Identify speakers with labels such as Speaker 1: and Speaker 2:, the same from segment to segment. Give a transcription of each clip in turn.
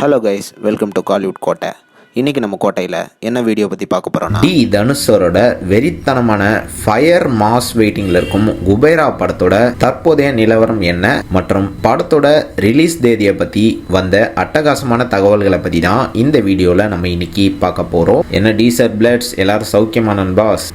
Speaker 1: Hello guys, welcome to Kollywood கோட்டை. இன்றைக்கி நம்ம கோட்டையில் என்ன வீடியோ பற்றி பார்க்க போகிறோம்னா,
Speaker 2: தனுஷரோட வெறித்தனமான ஃபயர் மாஸ் வெயிட்டிங்கில் இருக்கும் குபேரா படத்தோட தற்போதைய நிலவரம் என்ன மற்றும் படத்தோட ரிலீஸ் தேதியை பற்றி வந்த அட்டகாசமான தகவல்களை பற்றி தான் இந்த வீடியோவில் நம்ம இன்னைக்கு பார்க்க போகிறோம். என்ன டீசர் பிளட்ஸ் எல்லாரும் சௌக்கியமா நண்பாஸ்?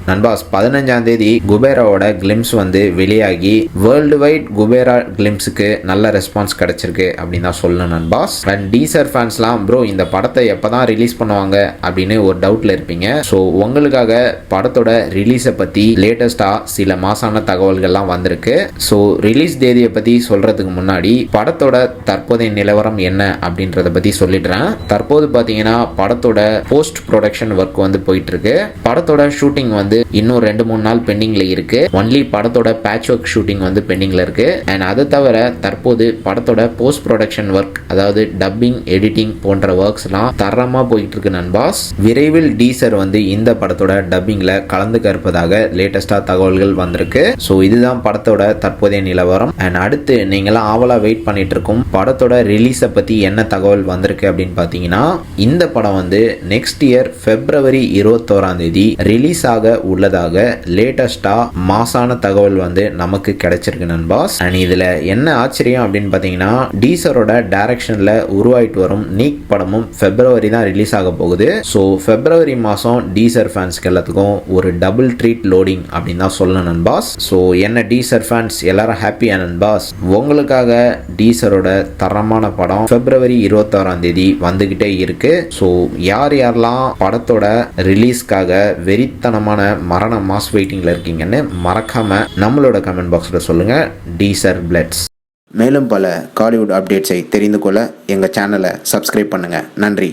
Speaker 2: 15ஆம் தேதி குபேராவோட கிளிம்ஸ் வெளியாகி வேர்ல்டு வைட் குபேரா கிளிம்ஸுக்கு நல்ல ரெஸ்பான்ஸ் கிடைச்சிருக்கு அப்படின்னு தான் சொல்லணும் நண்பாஸ். அண்ட் டீசர் ஃபேன்ஸ்லாம் ப்ரோ இந்த படத்தை எப்போ தான் ரிலீஸ் பண்ணுவாங்க அப்படின்னு ஒரு டவுட்ல இருப்பீங்க. ஸோ உங்களுக்காக படத்தோட ரிலீஸை பற்றி லேட்டஸ்டாக சில மாசான தகவல்கள்லாம் வந்திருக்கு. ஸோ ரிலீஸ் தேதியை பற்றி சொல்றதுக்கு முன்னாடி படத்தோட தற்போதைய நிலவரம் என்ன அப்படின்றத பற்றி சொல்லிடுறேன். தற்போது பார்த்தீங்கன்னா படத்தோட போஸ்ட் ப்ரொடக்ஷன் ஒர்க் போயிட்டு இருக்கு. படத்தோட ஷூட்டிங் இன்னும் 2-3 நாள் பெண்டிங்ல இருக்கு. ஒன்லி படத்தோட பேட்ச் ஒர்க் ஷூட்டிங் பெண்டிங்ல இருக்கு. அண்ட் அதை தவிர தற்போது படத்தோட போஸ்ட் ப்ரொடக்ஷன் ஒர்க், அதாவது டப்பிங், எடிட்டிங் போன்ற ஒர்க்ஸ்லாம் தரமா போயிட்டு இருக்கு நண்பாஸ். விரைவில் டீசர் இந்த படத்தோட டப்பிங்ல கலந்துக்க இருப்பதாக லேட்டஸ்டா தகவல்கள் வந்திருக்கு. ஸோ இதுதான் படத்தோட தற்போதைய நிலவரம். அண்ட் அடுத்து நீங்களாம் ஆவலா வெயிட் பண்ணிட்டு இருக்கும் படத்தோட ரிலீஸை பத்தி என்ன தகவல் வந்திருக்கு அப்படின்னு பாத்தீங்கன்னா, இந்த படம் நெக்ஸ்ட் இயர் February 21ஆம் தேதி ரிலீஸ் ஆக உள்ளதாக லேட்டஸ்டா மாசான தகவல் நமக்கு கிடைச்சிருக்கு நண்பாஸ். அண்ட் இதுல என்ன ஆச்சரியம் அப்படின்னு பாத்தீங்கன்னா, டீசரோட டைரக்ஷன்ல உருவாயிட்டு வரும் நீக் படமும் February தான் ரிலீஸ் ஆக போகுது. ஸோ February மாசம் டீசர் ஃபேன்ஸ்க்கு எல்லாத்துக்கும் ஒரு டபுள் ட்ரீட் லோடிங் அப்படின்னு தான் சொல்லணும் நண்பாஸ். ஸோ என்ன டீசர் ஃபேன்ஸ் எல்லாரும் ஹாப்பியா நண்பாஸ்? உங்களுக்காக டீசரோட தரமான படம் February 26ஆம் தேதி வந்துகிட்டே இருக்கு. ஸோ யாரெல்லாம் படத்தோட ரிலீஸ்க்காக வெறித்தனமான மரண மாஸ் வெயிட்டிங்ல இருக்கீங்கன்னு மறக்காம நம்மளோட கமெண்ட் பாக்ஸ்ல சொல்லுங்க. டீசர் பிளட்ஸ்.
Speaker 1: மேலும் பல காலிவுட் அப்டேட்ஸை தெரிந்து கொள்ள எங்கள் சேனலை சப்ஸ்கிரைப் பண்ணுங்கள். நன்றி.